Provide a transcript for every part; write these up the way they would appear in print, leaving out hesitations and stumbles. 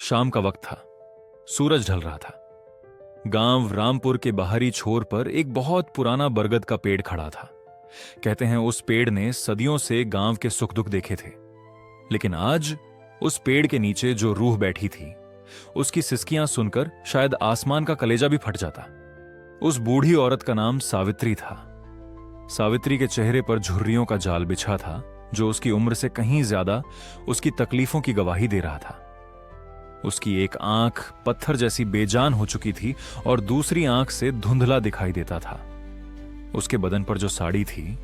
शाम का वक्त था। सूरज ढल रहा था। गांव रामपुर के बाहरी छोर पर एक बहुत पुराना बरगद का पेड़ खड़ा था। कहते हैं उस पेड़ ने सदियों से गांव के सुख दुख देखे थे, लेकिन आज उस पेड़ के नीचे जो रूह बैठी थी, उसकी सिसकियां सुनकर शायद आसमान का कलेजा भी फट जाता। उस बूढ़ी औरत का नाम सावित्री था। सावित्री के चेहरे पर झुर्रियों का जाल बिछा था, जो उसकी उम्र से कहीं ज्यादा उसकी तकलीफों की गवाही दे रहा था। उसकी एक आंख पत्थर जैसी बेजान हो चुकी थी और दूसरी आंख से धुंधला दिखाई देता था। उसके बदन पर जो साड़ी थी,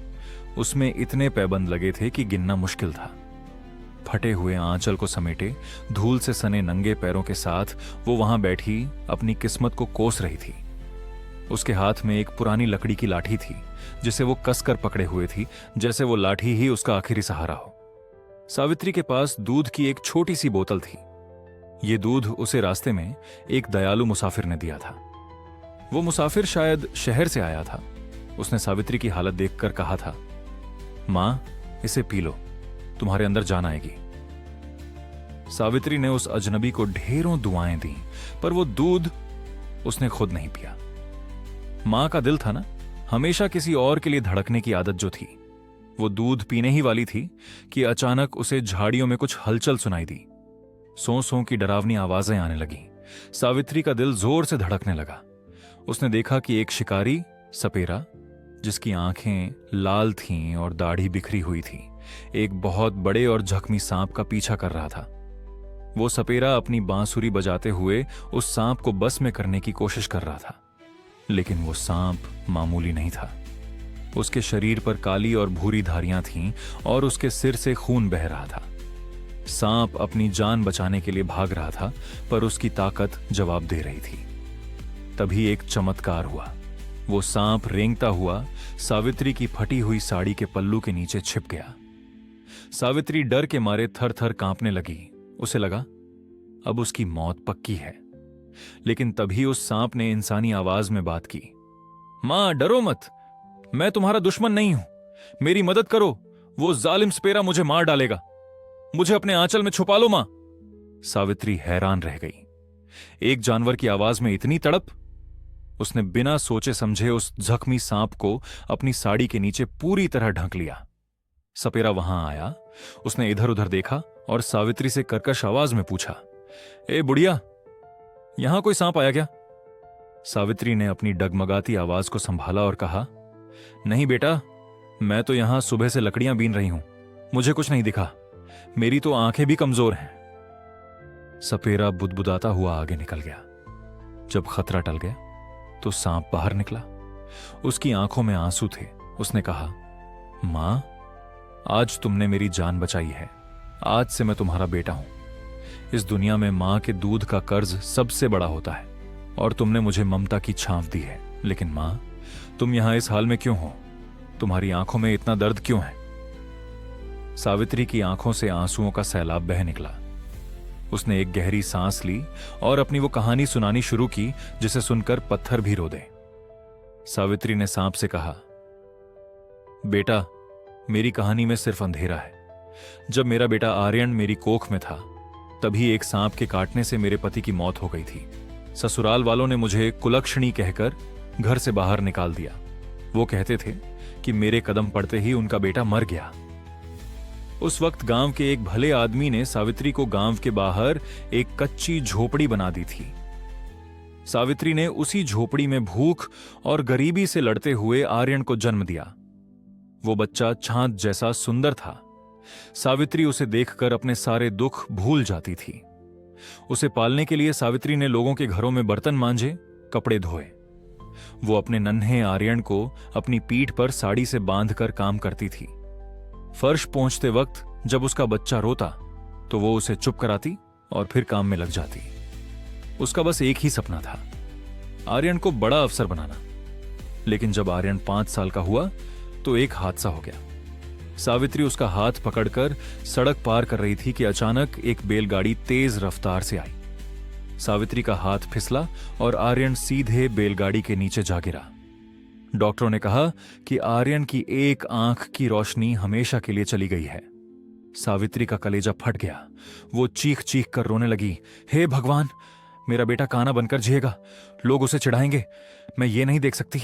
उसमें इतने पैबंद लगे थे कि गिनना मुश्किल था। फटे हुए आंचल को समेटे धूल से सने नंगे पैरों के साथ वो वहां बैठी अपनी किस्मत को कोस रही थी। उसके हाथ में एक पुरानी लकड़ी की लाठी थी, जिसे वो कसकर पकड़े हुए थी, जैसे वो लाठी ही उसका आखिरी सहारा हो। सावित्री के पास दूध की एक छोटी सी बोतल थी। ये दूध उसे रास्ते में एक दयालु मुसाफिर ने दिया था। वो मुसाफिर शायद शहर से आया था। उसने सावित्री की हालत देखकर कहा था, मां, इसे पी लो, तुम्हारे अंदर जान आएगी। सावित्री ने उस अजनबी को ढेरों दुआएं दी, पर वो दूध उसने खुद नहीं पिया। मां का दिल था ना, हमेशा किसी और के लिए धड़कने की आदत जो थी, वो दूध पीने ही वाली थी कि अचानक उसे झाड़ियों में कुछ हलचल सुनाई दी। सो सो की डरावनी आवाजें आने लगी। सावित्री का दिल जोर से धड़कने लगा। उसने देखा कि एक शिकारी सपेरा, जिसकी आंखें लाल थीं और दाढ़ी बिखरी हुई थी, एक बहुत बड़े और जख्मी सांप का पीछा कर रहा था। वो सपेरा अपनी बांसुरी बजाते हुए उस सांप को बस में करने की कोशिश कर रहा था, लेकिन वो सांप मामूली नहीं था। उसके शरीर पर काली और भूरी धारियां थीं और उसके सिर से खून बह रहा था। सांप अपनी जान बचाने के लिए भाग रहा था, पर उसकी ताकत जवाब दे रही थी। तभी एक चमत्कार हुआ। वो सांप रेंगता हुआ सावित्री की फटी हुई साड़ी के पल्लू के नीचे छिप गया। सावित्री डर के मारे थर थर कांपने लगी। उसे लगा अब उसकी मौत पक्की है। लेकिन तभी उस सांप ने इंसानी आवाज में बात की, मां, डरो मत, मैं तुम्हारा दुश्मन नहीं हूं, मेरी मदद करो, वो जालिम सपेरा मुझे मार डालेगा, मुझे अपने आंचल में छुपा लो मां। सावित्री हैरान रह गई। एक जानवर की आवाज में इतनी तड़प। उसने बिना सोचे समझे उस जख्मी सांप को अपनी साड़ी के नीचे पूरी तरह ढक लिया। सपेरा वहां आया। उसने इधर उधर देखा और सावित्री से कर्कश आवाज में पूछा, ए बुढ़िया, यहां कोई सांप आया क्या? सावित्री ने अपनी डगमगाती आवाज को संभाला और कहा, नहीं बेटा, मैं तो यहां सुबह से लकड़ियां बीन रही हूं, मुझे कुछ नहीं दिखा, मेरी तो आंखें भी कमजोर हैं। सपेरा बुदबुदाता हुआ आगे निकल गया। जब खतरा टल गया तो सांप बाहर निकला। उसकी आंखों में आंसू थे। उसने कहा, मां, आज तुमने मेरी जान बचाई है। आज से मैं तुम्हारा बेटा हूं। इस दुनिया में मां के दूध का कर्ज सबसे बड़ा होता है और तुमने मुझे ममता की छांव दी है। लेकिन मां, तुम यहां इस हाल में क्यों हो? तुम्हारी आंखों में इतना दर्द क्यों है? सावित्री की आंखों से आंसुओं का सैलाब बह निकला। उसने एक गहरी सांस ली और अपनी वो कहानी सुनानी शुरू की जिसे सुनकर पत्थर भी रो दे। सावित्री ने सांप से कहा, बेटा, मेरी कहानी में सिर्फ अंधेरा है। जब मेरा बेटा आर्यन मेरी कोख में था, तभी एक सांप के काटने से मेरे पति की मौत हो गई थी। ससुराल वालों ने मुझे कुलक्षणी कहकर घर से बाहर निकाल दिया। वो कहते थे कि मेरे कदम पड़ते ही उनका बेटा मर गया। उस वक्त गांव के एक भले आदमी ने सावित्री को गांव के बाहर एक कच्ची झोपड़ी बना दी थी। सावित्री ने उसी झोपड़ी में भूख और गरीबी से लड़ते हुए आर्यन को जन्म दिया। वो बच्चा चांद जैसा सुंदर था। सावित्री उसे देखकर अपने सारे दुख भूल जाती थी। उसे पालने के लिए सावित्री ने लोगों के घरों में बर्तन मांजे, कपड़े धोए। वो अपने नन्हे आर्यन को अपनी पीठ पर साड़ी से बांधकर काम करती थी। फर्श पहुंचते वक्त जब उसका बच्चा रोता तो वो उसे चुप कराती और फिर काम में लग जाती। उसका बस एक ही सपना था, आर्यन को बड़ा अफसर बनाना। लेकिन जब आर्यन 5 साल का हुआ तो एक हादसा हो गया। सावित्री उसका हाथ पकड़कर सड़क पार कर रही थी कि अचानक एक बैलगाड़ी तेज रफ्तार से आई। सावित्री का हाथ फिसला और आर्यन सीधे बैलगाड़ी के नीचे जा गिरा। डॉक्टरों ने कहा कि आर्यन की एक आंख की रोशनी हमेशा के लिए चली गई है। सावित्री का कलेजा फट गया। वो चीख चीख कर रोने लगी, हे भगवान, मेरा बेटा काना बनकर जिएगा, लोग उसे चिढ़ाएंगे, मैं ये नहीं देख सकती।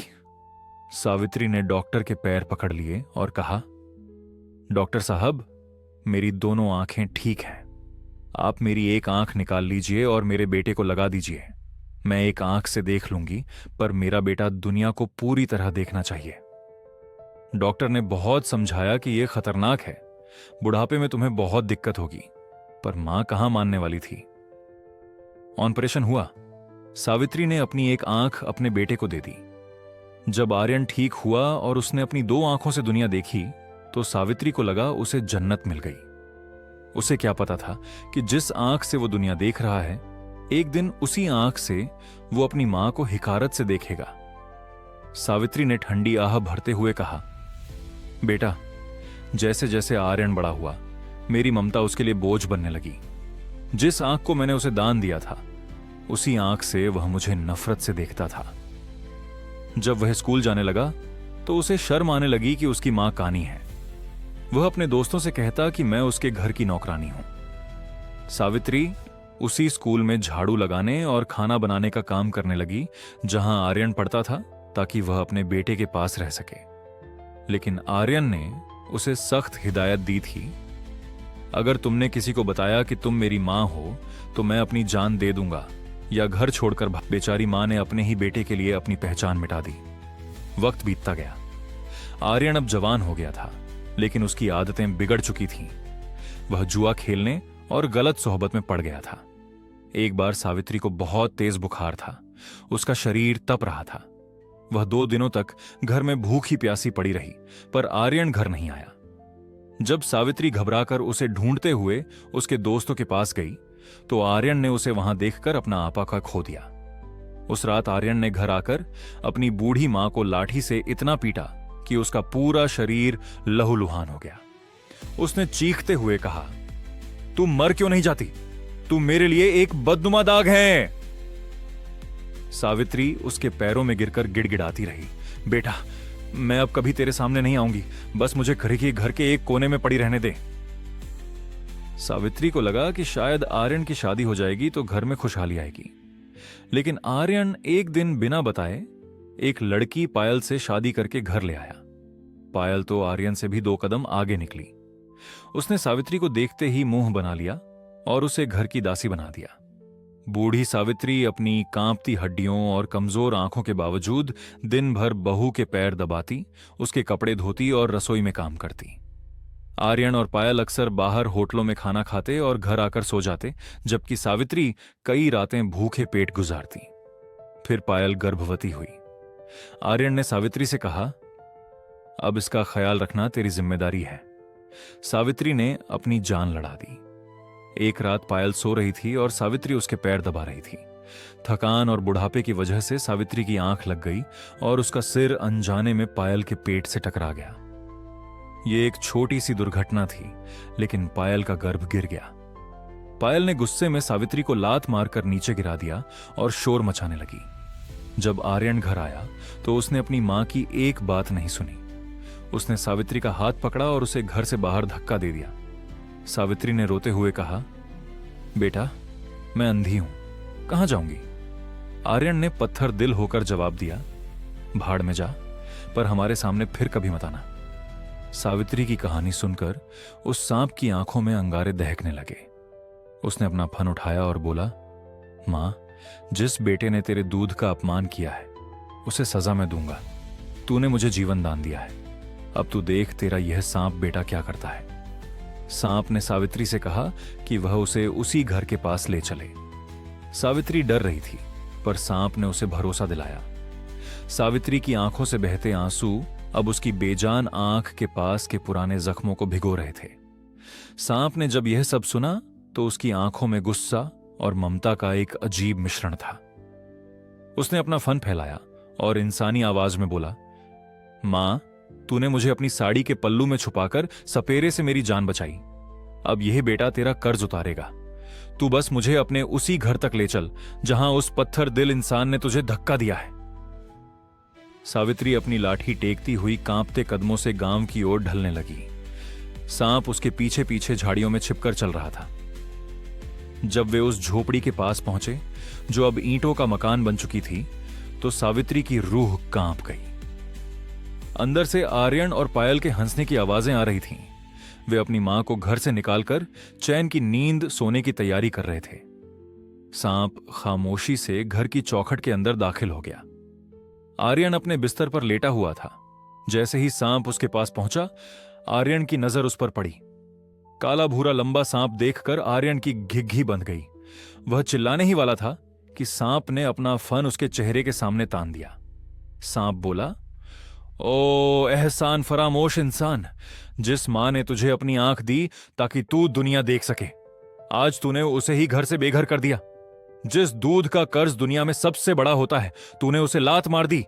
सावित्री ने डॉक्टर के पैर पकड़ लिए और कहा, डॉक्टर साहब, मेरी दोनों आंखें ठीक हैं, आप मेरी एक आंख निकाल लीजिए और मेरे बेटे को लगा दीजिए। मैं एक आंख से देख लूंगी, पर मेरा बेटा दुनिया को पूरी तरह देखना चाहिए। डॉक्टर ने बहुत समझाया कि यह खतरनाक है, बुढ़ापे में तुम्हें बहुत दिक्कत होगी, पर मां कहां मानने वाली थी। ऑपरेशन हुआ। सावित्री ने अपनी एक आंख अपने बेटे को दे दी। जब आर्यन ठीक हुआ और उसने अपनी दो आंखों से दुनिया देखी तो सावित्री को लगा उसे जन्नत मिल गई। उसे क्या पता था कि जिस आंख से वो दुनिया देख रहा है, एक दिन उसी आंख से वो अपनी मां को हिकारत से देखेगा। सावित्री ने ठंडी आह भरते हुए कहा, बेटा, जैसे जैसे आर्यन बड़ा हुआ, मेरी ममता उसके लिए बोझ बनने लगी। जिस आंख को मैंने उसे दान दिया था, उसी आंख से वह मुझे नफरत से देखता था। जब वह स्कूल जाने लगा तो उसे शर्म आने लगी कि उसकी मां कानी है। वह अपने दोस्तों से कहता कि मैं उसके घर की नौकरानी हूं। सावित्री उसी स्कूल में झाड़ू लगाने और खाना बनाने का काम करने लगी जहां आर्यन पढ़ता था, ताकि वह अपने बेटे के पास रह सके। लेकिन आर्यन ने उसे सख्त हिदायत दी थी, अगर तुमने किसी को बताया कि तुम मेरी मां हो तो मैं अपनी जान दे दूंगा या घर छोड़कर। बेचारी मां ने अपने ही बेटे के लिए अपनी पहचान मिटा दी। वक्त बीतता गया। आर्यन अब जवान हो गया था, लेकिन उसकी आदतें बिगड़ चुकी थीं। वह जुआ खेलने और गलत सोहबत में पड़ गया था। एक बार सावित्री को बहुत तेज बुखार था। उसका शरीर तप रहा था। वह 2 दिनों तक घर में भूखी प्यासी पड़ी रही, पर आर्यन घर नहीं आया। जब सावित्री घबराकर उसे ढूंढते हुए उसके दोस्तों के पास गई तो आर्यन ने उसे वहां देखकर अपना आपा का खो दिया। उस रात आर्यन ने घर आकर अपनी बूढ़ी मां को लाठी से इतना पीटा कि उसका पूरा शरीर लहूलुहान हो गया। उसने चीखते हुए कहा, तू मर क्यों नहीं जाती? तू मेरे लिए एक बदनुमा दाग है। सावित्री उसके पैरों में गिरकर गिड़गिड़ाती रही, बेटा, मैं अब कभी तेरे सामने नहीं आऊंगी, बस मुझे घर के एक कोने में पड़ी रहने दे। सावित्री को लगा कि शायद आर्यन की शादी हो जाएगी तो घर में खुशहाली आएगी। लेकिन आर्यन एक दिन बिना बताए एक लड़की पायल से शादी करके घर ले आया। पायल तो आर्यन से भी 2 कदम आगे निकली। उसने सावित्री को देखते ही मुंह बना लिया और उसे घर की दासी बना दिया। बूढ़ी सावित्री अपनी कांपती हड्डियों और कमजोर आंखों के बावजूद दिन भर बहू के पैर दबाती, उसके कपड़े धोती और रसोई में काम करती। आर्यन और पायल अक्सर बाहर होटलों में खाना खाते और घर आकर सो जाते, जबकि सावित्री कई रातें भूखे पेट गुजारती। फिर पायल गर्भवती हुई। आर्यन ने सावित्री से कहा, अब इसका ख्याल रखना तेरी जिम्मेदारी है। सावित्री ने अपनी जान लड़ा दी। एक रात पायल सो रही थी और सावित्री उसके पैर दबा रही थी। थकान और बुढ़ापे की वजह से सावित्री की आंख लग गई और उसका सिर अनजाने में पायल के पेट से टकरा गया। यह एक छोटी सी दुर्घटना थी, लेकिन पायल का गर्भ गिर गया। पायल ने गुस्से में सावित्री को लात मारकर नीचे गिरा दिया और शोर मचाने लगी। जब आर्यन घर आया तो उसने अपनी मां की एक बात नहीं सुनी। उसने सावित्री का हाथ पकड़ा और उसे घर से बाहर धक्का दे दिया। सावित्री ने रोते हुए कहा, बेटा, मैं अंधी हूं, कहां जाऊंगी? आर्यन ने पत्थर दिल होकर जवाब दिया, भाड़ में जा, पर हमारे सामने फिर कभी मत आना। सावित्री की कहानी सुनकर उस सांप की आंखों में अंगारे दहकने लगे। उसने अपना फन उठाया और बोला, मां, जिस बेटे ने तेरे दूध का अपमान किया है उसे सजा मैं दूंगा। तूने मुझे जीवन दान दिया है, अब तू देख तेरा यह सांप बेटा क्या करता है। सांप ने सावित्री से कहा कि वह उसे उसी घर के पास ले चले। सावित्री डर रही थी, पर सांप ने उसे भरोसा दिलाया। सावित्री की आंखों से बहते आंसू अब उसकी बेजान आंख के पास के पुराने जख्मों को भिगो रहे थे। सांप ने जब यह सब सुना तो उसकी आंखों में गुस्सा और ममता का एक अजीब मिश्रण था। उसने अपना फन फैलाया और इंसानी आवाज में बोला, मां, तूने मुझे अपनी साड़ी के पल्लू में छुपाकर सपेरे से मेरी जान बचाई। अब यह बेटा तेरा कर्ज उतारेगा। तू बस मुझे अपने उसी घर तक ले चल जहां उस पत्थर दिल इंसान ने तुझे धक्का दिया है। सावित्री अपनी लाठी टेकती हुई कांपते कदमों से गांव की ओर ढलने लगी। सांप उसके पीछे पीछे झाड़ियों में छिपकर चल रहा था। जब वे उस झोपड़ी के पास पहुंचे, जो अब ईंटों का मकान बन चुकी थी, तो सावित्री की रूह कांप गई। अंदर से आर्यन और पायल के हंसने की आवाजें आ रही थीं। वे अपनी मां को घर से निकालकर चैन की नींद सोने की तैयारी कर रहे थे। सांप खामोशी से घर की चौखट के अंदर दाखिल हो गया। आर्यन अपने बिस्तर पर लेटा हुआ था। जैसे ही सांप उसके पास पहुंचा, आर्यन की नजर उस पर पड़ी। काला भूरा लंबा सांप देखकर आर्यन की घिघी बंध गई। वह चिल्लाने ही वाला था कि सांप ने अपना फन उसके चेहरे के सामने तान दिया। सांप बोला, ओ एहसान फरामोश इंसान, जिस मां ने तुझे अपनी आंख दी ताकि तू दुनिया देख सके, आज तूने उसे ही घर से बेघर कर दिया। जिस दूध का कर्ज दुनिया में सबसे बड़ा होता है, तूने उसे लात मार दी।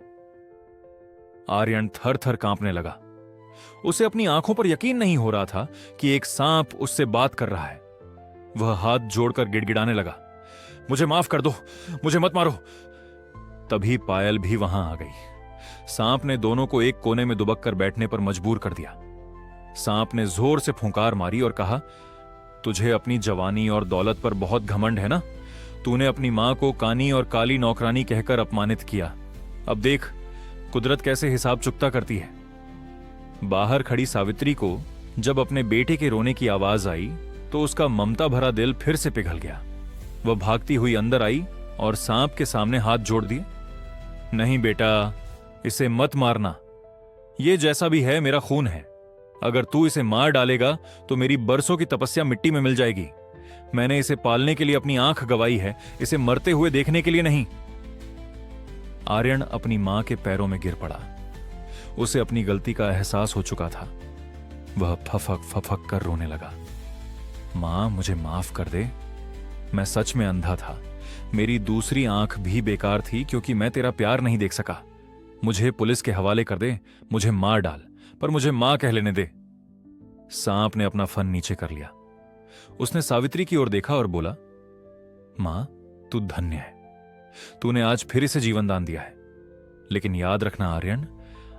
आर्यन थर थर कांपने लगा। उसे अपनी आंखों पर यकीन नहीं हो रहा था कि एक सांप उससे बात कर रहा है। वह हाथ जोड़कर गिड़गिड़ाने लगा, मुझे माफ कर दो, मुझे मत मारो। तभी पायल भी वहां आ गई। सांप ने दोनों को एक कोने में दुबक कर बैठने पर मजबूर कर दिया। सांप ने जोर से फुंकार मारी और कहा, तुझे अपनी जवानी और दौलत पर बहुत घमंड है ना? तूने अपनी मां को कानी और काली नौकरानी कहकर अपमानित किया। अब देख कुदरत कैसे हिसाब चुकता करती है। बाहर खड़ी सावित्री को जब अपने बेटे के रोने की आवाज आई, तो उसका ममता भरा दिल फिर से पिघल गया। वह भागती हुई अंदर आई और सांप के सामने हाथ जोड़ दिए। नहीं बेटा, इसे मत मारना। यह जैसा भी है मेरा खून है। अगर तू इसे मार डालेगा तो मेरी बरसों की तपस्या मिट्टी में मिल जाएगी। मैंने इसे पालने के लिए अपनी आंख गंवाई है, इसे मरते हुए देखने के लिए नहीं। आर्यन अपनी मां के पैरों में गिर पड़ा। उसे अपनी गलती का एहसास हो चुका था। वह फफक फफक कर रोने लगा। मां, मुझे माफ कर दे। मैं सच में अंधा था। मेरी दूसरी आंख भी बेकार थी क्योंकि मैं तेरा प्यार नहीं देख सका। मुझे पुलिस के हवाले कर दे, मुझे मार डाल, पर मुझे मां कह लेने दे। सांप ने अपना फन नीचे कर लिया। उसने सावित्री की ओर देखा और बोला, मां, तू धन्य है। तूने आज फिर इसे जीवन दान दिया है। लेकिन याद रखना आर्यन,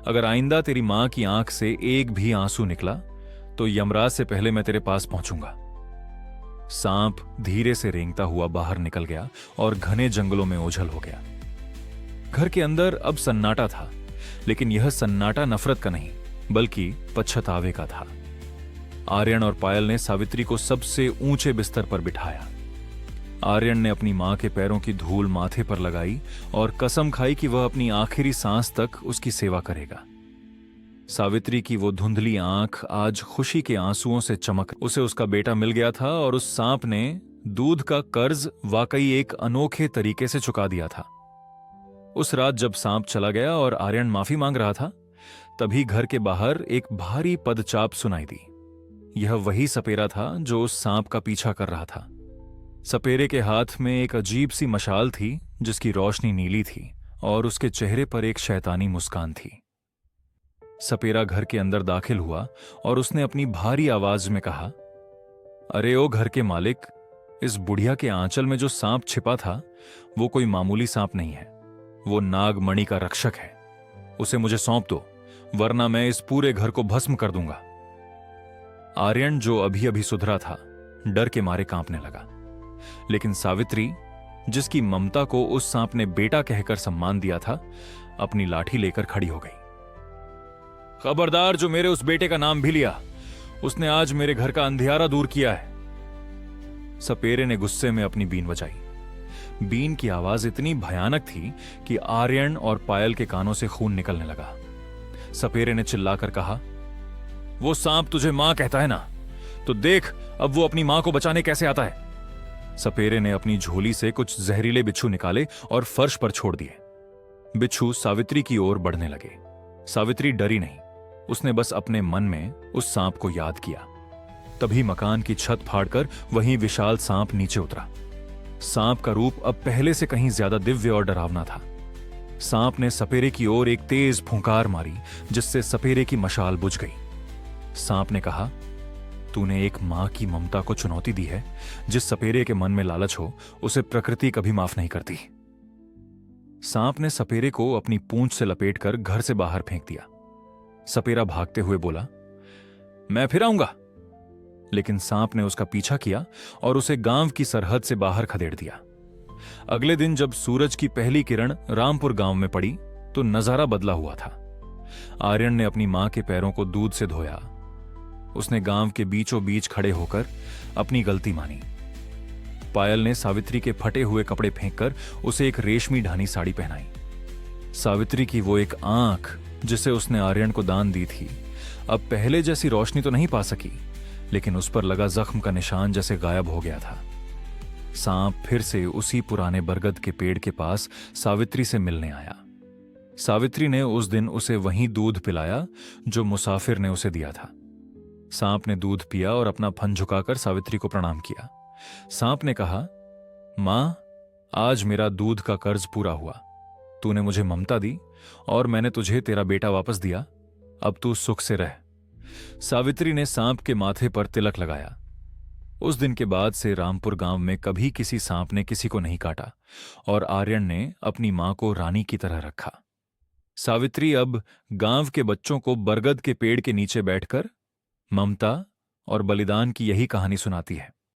अगर आइंदा तेरी मां की आंख से एक भी आंसू निकला तो यमराज से पहले मैं तेरे पास पहुंचूंगा। सांप धीरे से रेंगता हुआ बाहर निकल गया और घने जंगलों में ओझल हो गया। घर के अंदर अब सन्नाटा था, लेकिन यह सन्नाटा नफरत का नहीं बल्कि पछतावे का था। आर्यन और पायल ने सावित्री को सबसे ऊंचे बिस्तर पर बिठाया। आर्यन ने अपनी मां के पैरों की धूल माथे पर लगाई और कसम खाई कि वह अपनी आखिरी सांस तक उसकी सेवा करेगा। सावित्री की वो धुंधली आंख आज खुशी के आंसुओं से चमक। उसे उसका बेटा मिल गया था और उस सांप ने दूध का कर्ज वाकई एक अनोखे तरीके से चुका दिया था। उस रात जब सांप चला गया और आर्यन माफी मांग रहा था, तभी घर के बाहर एक भारी पदचाप सुनाई दी। यह वही सपेरा था जो उस सांप का पीछा कर रहा था। सपेरे के हाथ में एक अजीब सी मशाल थी जिसकी रोशनी नीली थी और उसके चेहरे पर एक शैतानी मुस्कान थी। सपेरा घर के अंदर दाखिल हुआ और उसने अपनी भारी आवाज में कहा, अरे ओ घर के मालिक, इस बुढ़िया के आंचल में जो सांप छिपा था वो कोई मामूली सांप नहीं है। वो नागमणि का रक्षक है। उसे मुझे सौंप दो, वरना मैं इस पूरे घर को भस्म कर दूंगा। आर्यन, जो अभी अभी सुधरा था, डर के मारे कांपने लगा। लेकिन सावित्री, जिसकी ममता को उस सांप ने बेटा कहकर सम्मान दिया था, अपनी लाठी लेकर खड़ी हो गई। खबरदार, जो मेरे उस बेटे का नाम भी लिया, उसने आज मेरे घर का अंधियारा दूर किया है। सपेरे ने गुस्से में अपनी बीन बजाई। बीन की आवाज इतनी भयानक थी कि आर्यन और पायल के कानों से खून निकलने लगा। सपेरे ने चिल्लाकर कहा, वो सांप तुझे मां कहता है ना, तो देख अब वो अपनी मां को बचाने कैसे आता है। सपेरे ने अपनी झोली से कुछ जहरीले बिच्छू निकाले और फर्श पर छोड़ दिए। बिच्छू सावित्री की ओर बढ़ने लगे। सावित्री डरी नहीं, उसने बस अपने मन में उस सांप को याद किया। तभी मकान की छत फाड़कर वहीं विशाल सांप नीचे उतरा। सांप का रूप अब पहले से कहीं ज्यादा दिव्य और डरावना था। सांप ने सपेरे की ओर एक तेज फुंकार मारी, जिससे सपेरे की मशाल बुझ गई। सांप ने कहा, तूने एक मां की ममता को चुनौती दी है। जिस सपेरे के मन में लालच हो, उसे प्रकृति कभी माफ नहीं करती। सांप ने सपेरे को अपनी पूंछ से लपेटकर घर से बाहर फेंक दिया। सपेरा भागते हुए बोला, मैं फिर आऊंगा, लेकिन सांप ने उसका पीछा किया और उसे गांव की सरहद से बाहर खदेड़ दिया। अगले दिन जब सूरज की पहली किरण रामपुर गांव में पड़ी तो नजारा बदला हुआ था। आर्यन ने अपनी मां के पैरों को दूध से धोया। उसने गांव के बीचों बीच खड़े होकर अपनी गलती मानी। पायल ने सावित्री के फटे हुए कपड़े फेंककर उसे एक रेशमी ढानी साड़ी पहनाई। सावित्री की वो एक आंख जिसे उसने आर्यन को दान दी थी अब पहले जैसी रोशनी तो नहीं पा सकी, लेकिन उस पर लगा जख्म का निशान जैसे गायब हो गया था। सांप फिर से उसी पुराने बरगद के पेड़ के पास सावित्री से मिलने आया। सावित्री ने उस दिन उसे वही दूध पिलाया जो मुसाफिर ने उसे दिया था। सांप ने दूध पिया और अपना फन झुकाकर सावित्री को प्रणाम किया। सांप ने कहा, मां, आज मेरा दूध का कर्ज पूरा हुआ। तूने मुझे ममता दी और मैंने तुझे तेरा बेटा वापस दिया। अब तू सुख से रह। सावित्री ने सांप के माथे पर तिलक लगाया। उस दिन के बाद से रामपुर गांव में कभी किसी सांप ने किसी को नहीं काटा और आर्यन ने अपनी मां को रानी की तरह रखा। सावित्री अब गांव के बच्चों को बरगद के पेड़ के नीचे बैठकर ममता और बलिदान की यही कहानी सुनाती है।